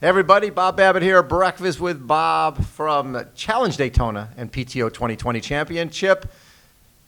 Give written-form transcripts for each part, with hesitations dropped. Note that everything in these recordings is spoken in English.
Hey everybody, Bob Babbitt here, Breakfast with Bob from Challenge Daytona and PTO 2020 Championship.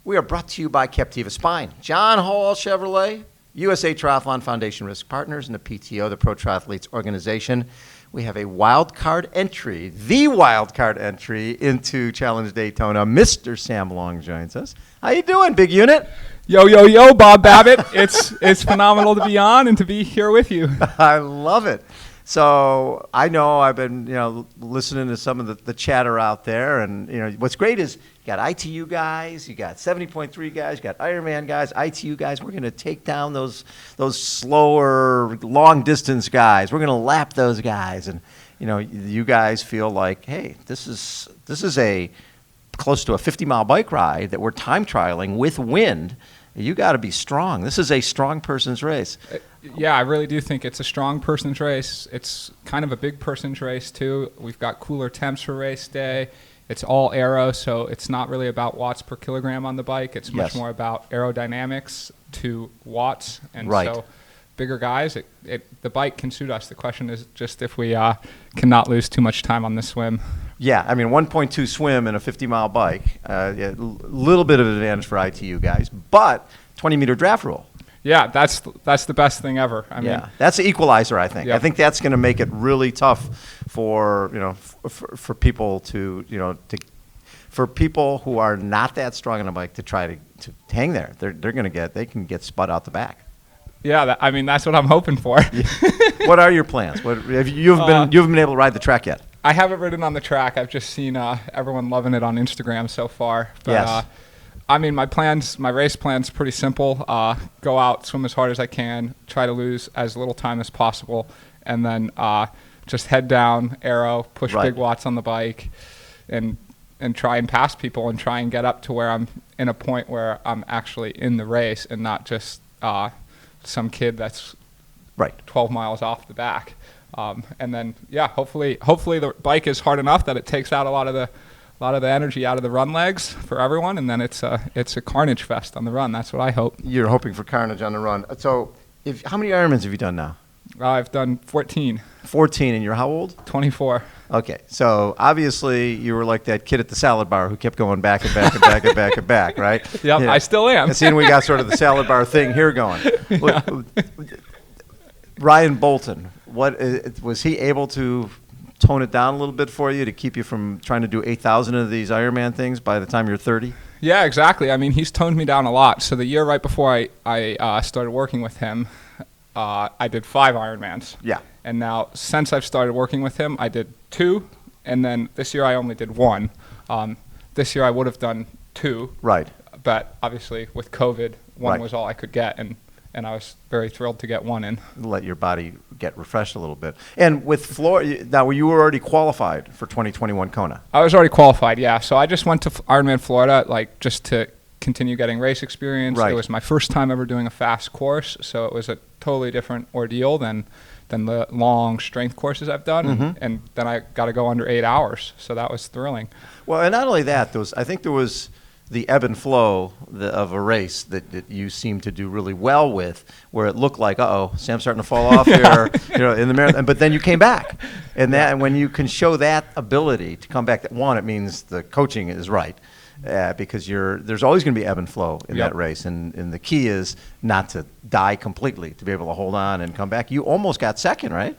We are brought to you by Captiva Spine, John Hall Chevrolet, USA Triathlon Foundation Risk Partners, and the PTO, the Pro Triathletes Organization. We have a wild card entry, the wild card entry into Challenge Daytona. Mr. Sam Long joins us. How you doing, big unit? Yo, yo, yo, Bob Babbitt. It's phenomenal to be on and to be here with you. I love it. So I know I've been, listening to some of the chatter out there, and what's great is you got ITU guys, you got 70.3 guys, you got Ironman guys, ITU guys. We're going to take down those slower, long distance guys. We're going to lap those guys, and you guys feel like, hey, this is a close to a 50-mile bike ride that we're time trialing with wind. You got to be strong. This is a strong person's race. Yeah, I really do think it's a strong person's race. It's kind of a big person's race, too. We've got cooler temps for race day. It's all aero, so it's not really about watts per kilogram on the bike. It's much more about aerodynamics to watts. And so bigger guys, the bike can suit us. The question is just if we cannot lose too much time on the swim. Yeah, 1.2 swim and a 50-mile bike, a little bit of an advantage for ITU guys, but 20-meter draft rule. Yeah, that's the best thing ever. I mean, that's the equalizer, I think. Yep. I think that's going to make it really tough for people for people who are not that strong on a bike to try to hang there. They can get spun out the back. Yeah, that's what I'm hoping for. What are your plans? You haven't been able to ride the track yet? I haven't ridden on the track. I've just seen everyone loving it on Instagram so far. But, yes. My race plan's pretty simple. Go out, swim as hard as I can, try to lose as little time as possible, and then just head down, aero, push big watts on the bike, and try and pass people and try and get up to where I'm in a point where I'm actually in the race and not just some kid that's 12 miles off the back. And then, hopefully the bike is hard enough that it takes out a lot of the energy out of the run legs for everyone, and then it's a carnage fest on the run. That's what I hope. You're hoping for carnage on the run. So, how many Ironmans have you done now? I've done 14. 14, and you're how old? 24. Okay, so obviously you were like that kid at the salad bar who kept going back and back and back and back and back, right? Yep, I still am. And seeing we got sort of the salad bar thing here going. Yeah. Ryan Bolton, was he able to tone it down a little bit for you to keep you from trying to do 8,000 of these Ironman things by the time you're 30? Yeah, exactly. He's toned me down a lot. So the year right before I started working with him, I did 5 Ironmans. Yeah. And now since I've started working with him, I did 2, and then this year I only did 1. This year I would have done 2. Right. But obviously with COVID, 1 was all I could get, and I was very thrilled to get 1 in. Let your body get refreshed a little bit. And with Florida, now you were already qualified for 2021 Kona. I was already qualified, yeah. So I just went to Ironman Florida, just to continue getting race experience. Right. It was my first time ever doing a fast course, so it was a totally different ordeal than the long strength courses I've done. And then I got to go under 8 hours, so that was thrilling. Well, and not only that, I think there was the ebb and flow of a race that you seem to do really well with, where it looked like, Sam's starting to fall off here, in the marathon. But then you came back, and when you can show that ability to come back, it means the coaching is right, because there's always going to be ebb and flow in that race, and the key is not to die completely, to be able to hold on and come back. You almost got second, right?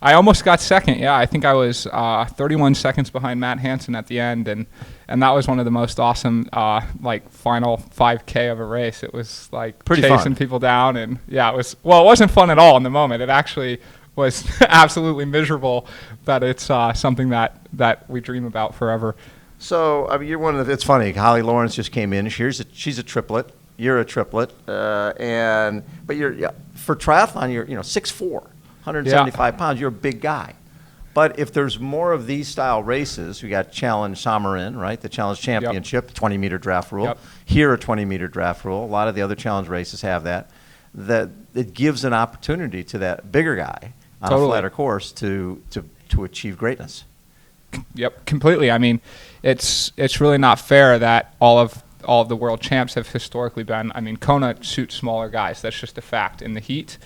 I almost got second, yeah. I think I was 31 seconds behind Matt Hansen at the end, and that was one of the most awesome final 5K of a race. It was pretty chasing fun. People down, and it wasn't fun at all in the moment. It actually was absolutely miserable, but it's something that we dream about forever. So you're one of it's funny. Holly Lawrence just came in. She's a triplet. You're a triplet, but you're for triathlon. You're 6'4". 175 pounds, you're a big guy. But if there's more of these style races, we got Challenge Samarin, right? The Challenge Championship, 20-meter draft rule. Yep. Here, a 20-meter draft rule. A lot of the other challenge races have that. That it gives an opportunity to that bigger guy on a flatter course to achieve greatness. Yep, completely. It's really not fair that all of the world champs have historically been. Kona suits smaller guys. That's just a fact. In the heat,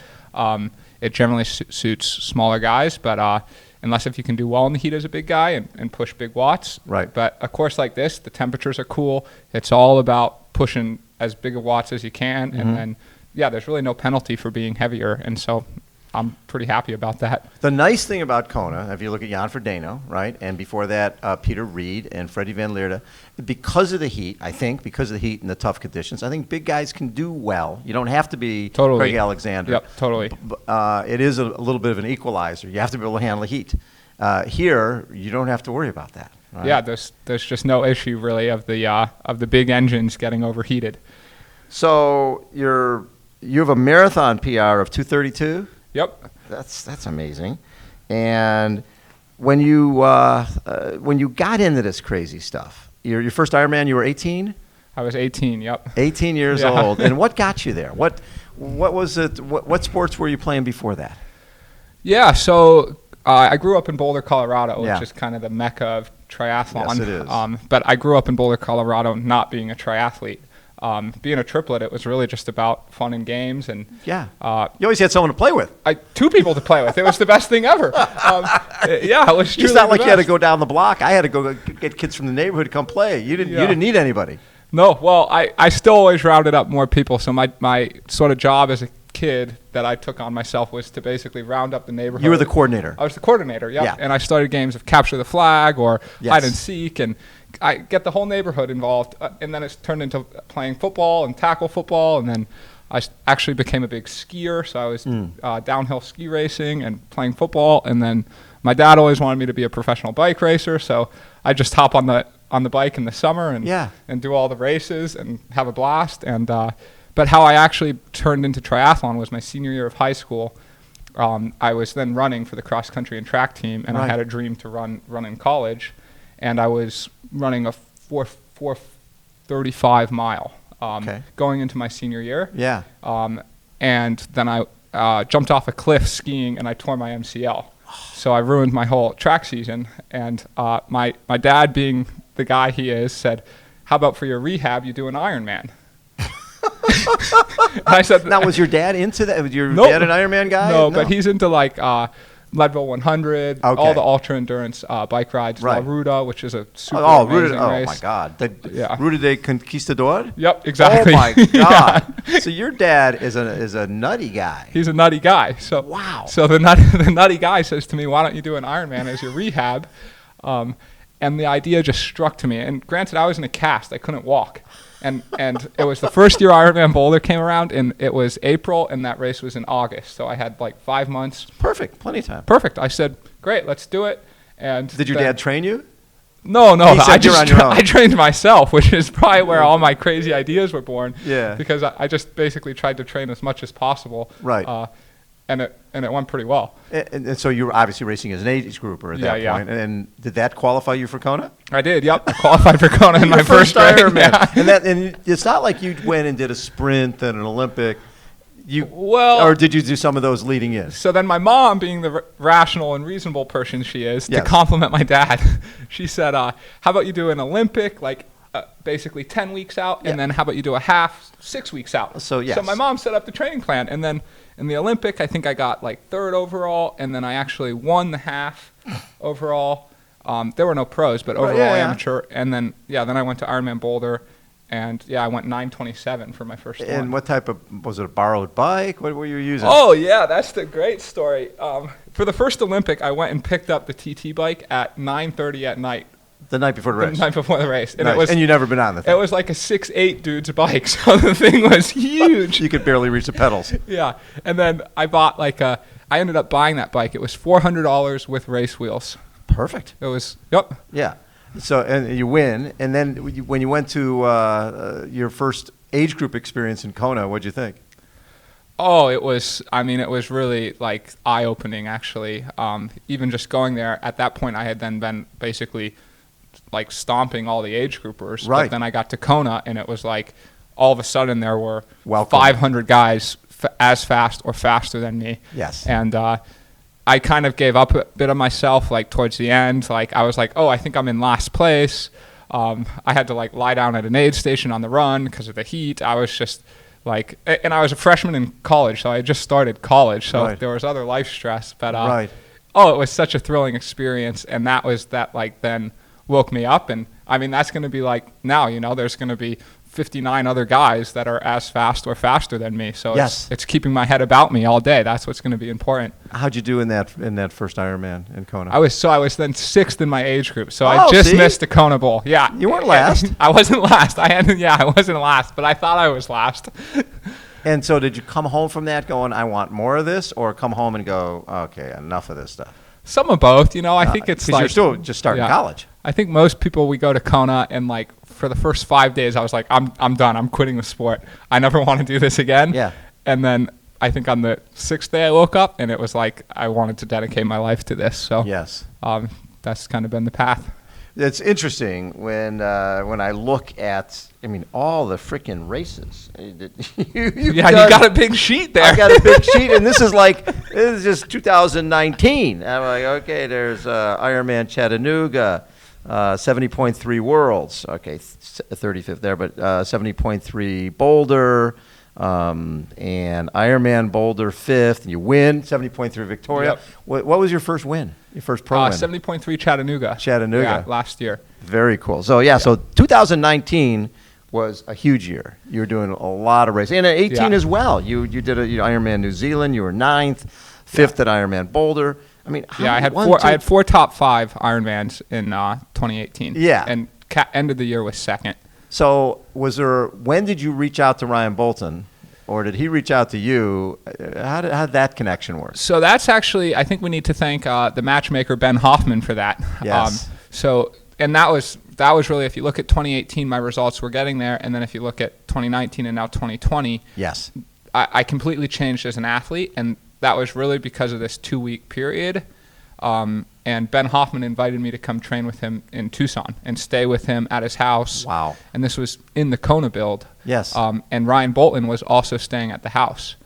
it generally suits smaller guys, but unless if you can do well in the heat as a big guy and push big watts. Right. But a course like this, the temperatures are cool. It's all about pushing as big of watts as you can, and then there's really no penalty for being heavier, and so I'm pretty happy about that. The nice thing about Kona, if you look at Jan Frodeno, right, and before that, Peter Reed and Freddie Van Leerde, because of the heat, because of the heat and the tough conditions, I think big guys can do well. You don't have to be Craig Alexander. Yep, totally. It is a little bit of an equalizer. You have to be able to handle the heat. Here, you don't have to worry about that. Right? Yeah, there's just no issue really of the big engines getting overheated. So you have a marathon PR of 2:32. Yep. That's amazing. And when you got into this crazy stuff, your first Ironman, you were 18? I was 18. Yep. 18 years old. And what got you there? What was it? What sports were you playing before that? Yeah. So I grew up in Boulder, Colorado, which is kind of the mecca of triathlon. Yes, it is. But I grew up in Boulder, Colorado, not being a triathlete. Being a triplet, it was really just about fun and games, and you always had someone to play with. 2 people to play with. It was the best thing ever. It was. It's not like you had to go down the block. I had to go get kids from the neighborhood to come play. You didn't need anybody. No, well, I still always rounded up more people. So my sort of job as a kid that I took on myself was to basically round up the neighborhood. You were the coordinator. I was the coordinator. Yeah. And I started games of capture the flag or hide and seek, and I get the whole neighborhood involved, and then it's turned into playing football and tackle football, and then I actually became a big skier, so I was downhill ski racing and playing football, and then my dad always wanted me to be a professional bike racer, so I just hop on the bike in the summer and do all the races and have a blast. And but how I actually turned into triathlon was my senior year of high school. I was then running for the cross country and track team, and I had a dream to run in college. And I was running a 4:35 mile going into my senior year. Yeah. And then I jumped off a cliff skiing, and I tore my MCL. So I ruined my whole track season. And my dad, being the guy he is, said, "How about for your rehab, you do an Ironman?" I said, "Now, was your dad into that? Was your Nope. dad an Ironman guy?" No, but he's into like Leadville 100, all the ultra endurance bike rides, La Ruta, which is a super amazing race. Oh my God, Ruta de Conquistador. Yep, exactly. Oh my God. So your dad is a nutty guy. He's a nutty guy. So wow. So the nutty guy says to me, "Why don't you do an Ironman as your rehab?" And the idea just struck to me. And granted, I was in a cast; I couldn't walk. And it was the first year Ironman Boulder came around, and it was April, and that race was in August. So I had like 5 months. Perfect, plenty of time. Perfect. I said, "Great, let's do it." And did your dad train you? No. I trained myself, which is probably where all my crazy ideas were born. Yeah. Because I just basically tried to train as much as possible. Right. And it went pretty well. And so you were obviously racing as an age grouper at that point. And did that qualify you for Kona? I did. Yep. I qualified for Kona in my first Ironman. Yeah. And it's not like you went and did a sprint and an Olympic. Or did you do some of those leading in? So then my mom, being the rational and reasonable person she is, to compliment my dad, she said, "How about you do an Olympic, like basically 10 weeks out, and then how about you do a half 6 weeks out?" So my mom set up the training plan, and then in the Olympic, I think I got like 3rd overall, and then I actually won the half overall. There were no pros, but overall amateur. And then I went to Ironman Boulder, and I went 9:27 for my first one. And what type of, was it a borrowed bike? What were you using? Oh yeah, that's the great story. For the first Olympic, I went and picked up the TT bike at 9:30 at night. The night before the race. The night before the race. And nice. And you've never been on the thing. It was like a 6'8" dude's bike, so the thing was huge. You could barely reach the pedals. Yeah. And then I bought I ended up buying that bike. It was $400 with race wheels. Perfect. It was, yep. Yeah. So, and you win. And then when you went to your first age group experience in Kona, what'd you think? Oh, it was really like eye-opening, actually. Even just going there, at that point I had then been basically like stomping all the age groupers. Right. But then I got to Kona, and it was like all of a sudden there were 500 guys as fast or faster than me. Yes. And I kind of gave up a bit of myself like towards the end. Like I was like, oh, I think I'm in last place. I had to like lie down at an aid station on the run because of the heat. I was just Like, and I was a freshman in college, so I had just started college, so Right. there was other life stress. But Right. oh, it was such a thrilling experience, and that like then woke me up. And I mean, that's going to be like now, there's going to be 59 other guys that are as fast or faster than me. So Yes. it's keeping my head about me all day. That's what's going to be important. How'd you do in that first Ironman in Kona? I was then 6th in my age group, so Oh, I just see? missed the Kona Bowl. Yeah, You weren't last. I wasn't last. I wasn't last, but I thought I was last. And so did you come home from that going, I want more of this, or come home and go, okay, enough of this stuff? Some of both. I think it's 'cause like you're still just starting yeah. college. I think most people, we go to Kona, and like for the first 5 days, I was like, I'm done. I'm quitting the sport. I never want to do this again. Yeah. And then I think on the 6th day I woke up, and it was like I wanted to dedicate my life to this. So Yes. that's kind of been the path. It's interesting when I look at, all the freaking races. You got a big sheet there. I got a big sheet, and this is just 2019. I'm like, okay, there's Ironman Chattanooga, 70.3 Worlds. Okay, 35th there, but 70.3 Boulder, and Ironman Boulder 5th. And you win 70.3 Victoria. Yep. What was your first win? Your first pro win? 70.3 Chattanooga. Chattanooga. Yeah, last year. Very cool. So, so 2019 was a huge year. You were doing a lot of races. And 18 as well. You did Ironman New Zealand. You were 9th, 5th at Ironman Boulder. I had 4 top 5 Ironmans in 2018. Yeah. And end of the year was 2nd. So when did you reach out to Ryan Bolton, or did he reach out to you? How did that connection work? So that's actually, I think we need to thank the matchmaker Ben Hoffman for that. Yes. And that was really, if you look at 2018, my results were getting there, and then if you look at 2019 and now 2020, Yes. I completely changed as an athlete, and that was really because of this 2-week period. And Ben Hoffman invited me to come train with him in Tucson and stay with him at his house. Wow. And this was in the Kona build. Yes. And Ryan Bolton was also staying at the house.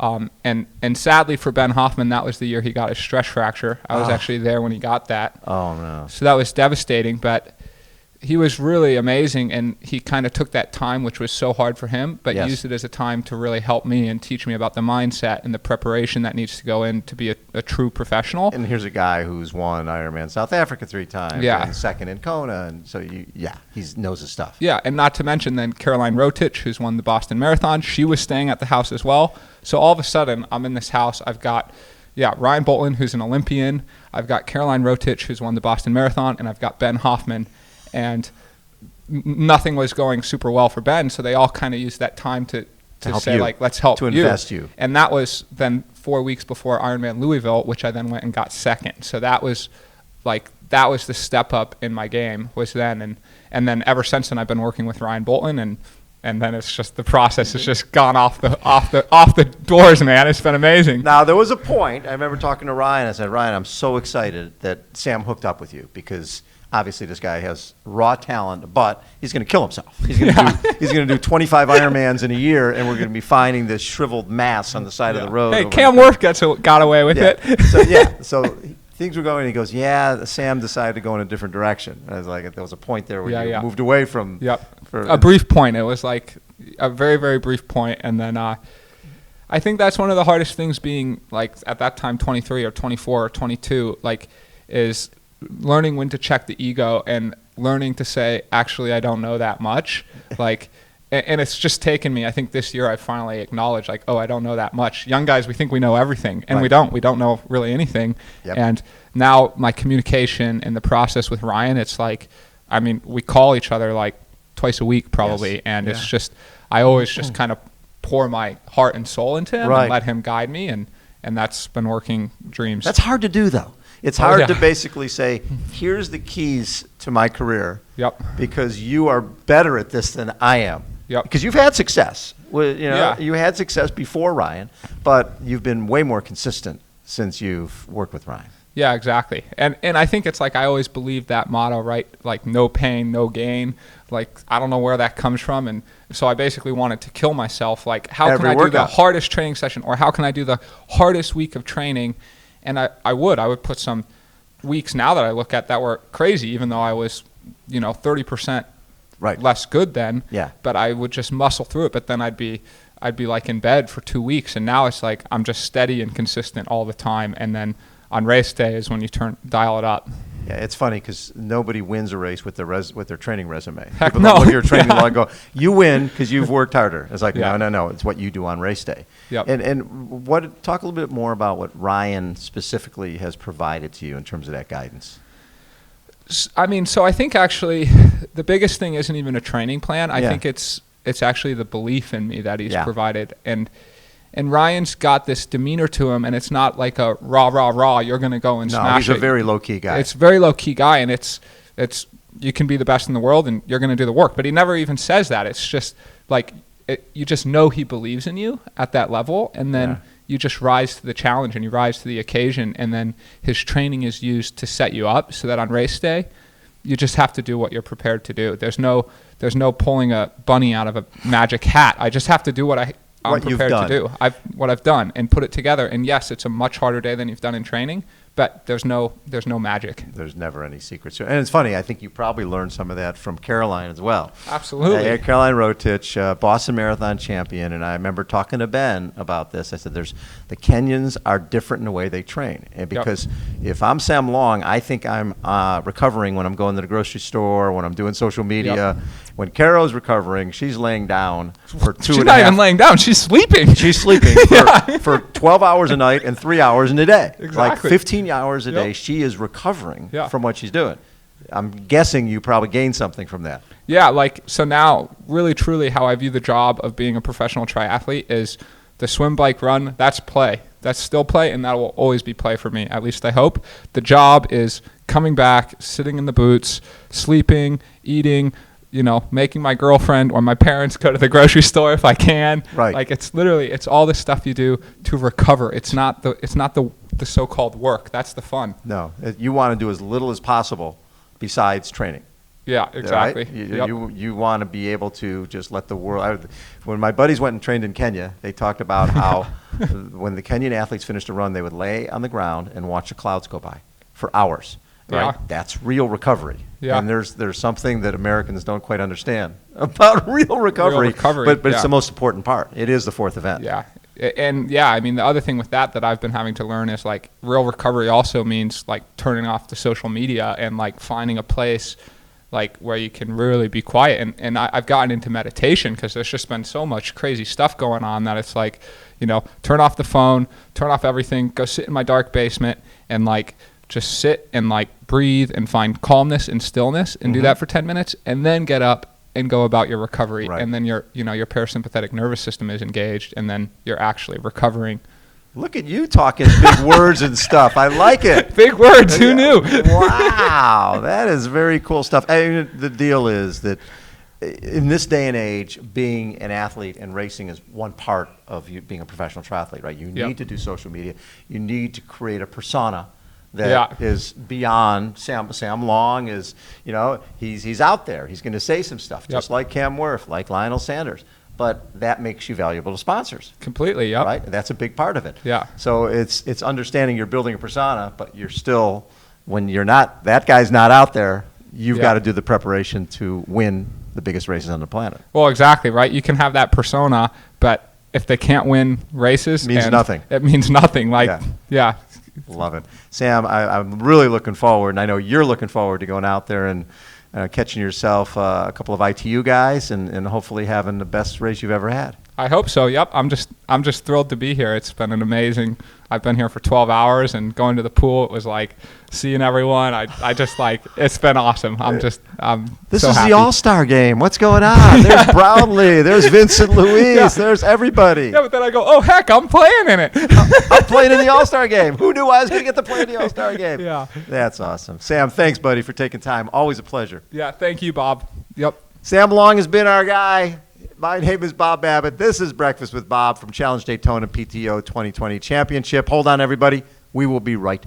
And sadly for Ben Hoffman, that was the year he got his stress fracture. I was actually there when he got that. Oh, no. So that was devastating, but he was really amazing, and he kind of took that time, which was so hard for him, but Yes. used it as a time to really help me and teach me about the mindset and the preparation that needs to go in to be a true professional. And here's a guy who's won Ironman South Africa 3 times. Yeah. And 2nd in Kona. And so, he knows his stuff. Yeah, and not to mention then Caroline Rotich, who's won the Boston Marathon. She was staying at the house as well. So all of a sudden, I'm in this house. I've got, Ryan Bolton, who's an Olympian. I've got Caroline Rotich, who's won the Boston Marathon. And I've got Ben Hoffman. And nothing was going super well for Ben, so they all kind of used that time to say, you. like, let's help To you. invest you. And that was then 4 weeks before Ironman Louisville, which I then went and got 2nd. So that was the step up in my game was then. And then ever since then, I've been working with Ryan Bolton, and then it's just the process has just gone off the doors, man. It's been amazing. Now, there was a point, I remember talking to Ryan. I said, Ryan, I'm so excited that Sam hooked up with you because obviously this guy has raw talent, but he's going to kill himself. He's going to do 25 Ironmans in a year, and we're going to be finding this shriveled mass on the side of the road. Hey, Cam Worth got away with it. So things were going, and he goes, Sam decided to go in a different direction. And I was like, there was a point there where you moved away from. A brief point. It was like a very, very brief point. And then I think that's one of the hardest things being, like, at that time 23 or 24 or 22, like, is learning when to check the ego and learning to say, actually, I don't know that much. Like, and it's just taken me, I think this year I finally acknowledged, like, oh, I don't know that much. Young guys, we think we know everything, and we don't know really anything. Yep. And now my communication and the process with Ryan, it's like, we call each other like twice a week probably. Yes. And it's just, I always just kind of pour my heart and soul into him and let him guide me. And that's been working dreams. That's hard to do, though. It's hard to basically say, here's the keys to my career. Yep. Because you are better at this than I am. Yep. Because you've had success. You had success before Ryan, but you've been way more consistent since you've worked with Ryan. Yeah, exactly. And I think it's like I always believed that motto, right? Like, no pain, no gain. Like, I don't know where that comes from. And so I basically wanted to kill myself. Like, how can I do the hardest training session, or how can I do the hardest week of training? And I would put some weeks now that I look at that were crazy, even though I was, 30% less good then. Yeah. But I would just muscle through it. But then I'd be I'd be like in bed for 2 weeks, and now it's like I'm just steady and consistent all the time. And then on race day is when you dial it up. Yeah, it's funny because nobody wins a race with their training resume. Heck People no. don't look at your training log and go, you win because you've worked harder. It's like, Yeah. no. It's what you do on race day. Yep. And talk a little bit more about what Ryan specifically has provided to you in terms of that guidance. I mean, so I think actually the biggest thing isn't even a training plan. I Yeah. think it's actually the belief in me that he's Yeah. provided. And Ryan's got this demeanor to him, and it's not like a rah, you're going to go and smash he's it. a very low-key guy. It's a very low-key guy, and it's you can be the best in the world, and you're going to do the work. But he never even says that. It's just like you just know he believes in you at that level, and then you just rise to the challenge, and you rise to the occasion, and then his training is used to set you up so that on race day, you just have to do what you're prepared to do. There's no pulling a bunny out of a magic hat. I just have to do what I'm prepared to do. What I've done and put it together. And yes, it's a much harder day than you've done in training, but there's no magic. There's never any secrets. And it's funny, I think you probably learned some of that from Caroline as well. Absolutely. Caroline Rotich, Boston Marathon champion, and I remember talking to Ben about this. I said, the Kenyans are different in the way they train. And because if I'm Sam Long, I think I'm recovering when I'm going to the grocery store, when I'm doing social media. Yep. When Caro's recovering, she's laying down for 2.5. She's not even laying down. She's sleeping. She's sleeping for 12 hours a night and 3 hours in a day. Exactly. Like 15 hours a day, she is recovering from what she's doing. I'm guessing you probably gained something from that. Yeah, so now, really, truly, how I view the job of being a professional triathlete is the swim, bike, run, that's play. That's still play, and that will always be play for me, at least I hope. The job is coming back, sitting in the boots, sleeping, eating, making my girlfriend or my parents go to the grocery store if I can. Right. Like it's all the stuff you do to recover. It's not the so-called work. That's the fun. No, you want to do as little as possible besides training. Yeah, exactly. Right? You want to be able to just let the world. When my buddies went and trained in Kenya, they talked about how when the Kenyan athletes finished a run, they would lay on the ground and watch the clouds go by for hours. Right? Yeah. That's real recovery. Yeah. And there's something that Americans don't quite understand about real recovery. Real recovery, but it's the most important part. It is the fourth event. Yeah. And I mean, the other thing with that I've been having to learn is like real recovery also means like turning off the social media and like finding a place like where you can really be quiet. And I've gotten into meditation because there's just been so much crazy stuff going on that it's like, turn off the phone, turn off everything, go sit in my dark basement and like just sit and like breathe and find calmness and stillness and do that for 10 minutes and then get up and go about your recovery. Right. And then your parasympathetic nervous system is engaged and then you're actually recovering. Look at you talking big words and stuff. I like it. Big words. Who knew? Wow. That is very cool stuff. I mean, the deal is that in this day and age, being an athlete and racing is one part of you being a professional triathlete, right? You need to do social media. You need to create a persona that is beyond Sam Long is, he's out there. He's going to say some stuff, just like Cam Worth, like Lionel Sanders. But that makes you valuable to sponsors. Completely, yep. Right? That's a big part of it. Yeah. So it's understanding you're building a persona, but you're still, when you're not, that guy's not out there, you've got to do the preparation to win the biggest races on the planet. Well, exactly, right? You can have that persona, but if they can't win races, It means nothing. It means nothing. Yeah. Love it. Sam, I'm really looking forward, and I know you're looking forward to going out there and catching yourself a couple of ITU guys and hopefully having the best race you've ever had. I hope so. Yep. I'm just thrilled to be here. It's been an amazing. I've been here for 12 hours and going to the pool. It was like seeing everyone. I just like it's been awesome. This so is happy. the All-Star game. What's going on? There's Brownlee. There's Vincent Louise. There's everybody. Yeah, but then I go, oh heck, I'm playing in it. I'm playing in the All-Star game. Who knew I was going to get to play in the All-Star game? Yeah. That's awesome. Sam, thanks, buddy, for taking time. Always a pleasure. Yeah, thank you, Bob. Yep. Sam Long has been our guy. My name is Bob Babbitt. This is Breakfast with Bob from Challenge Daytona PTO 2020 Championship. Hold on, everybody. We will be right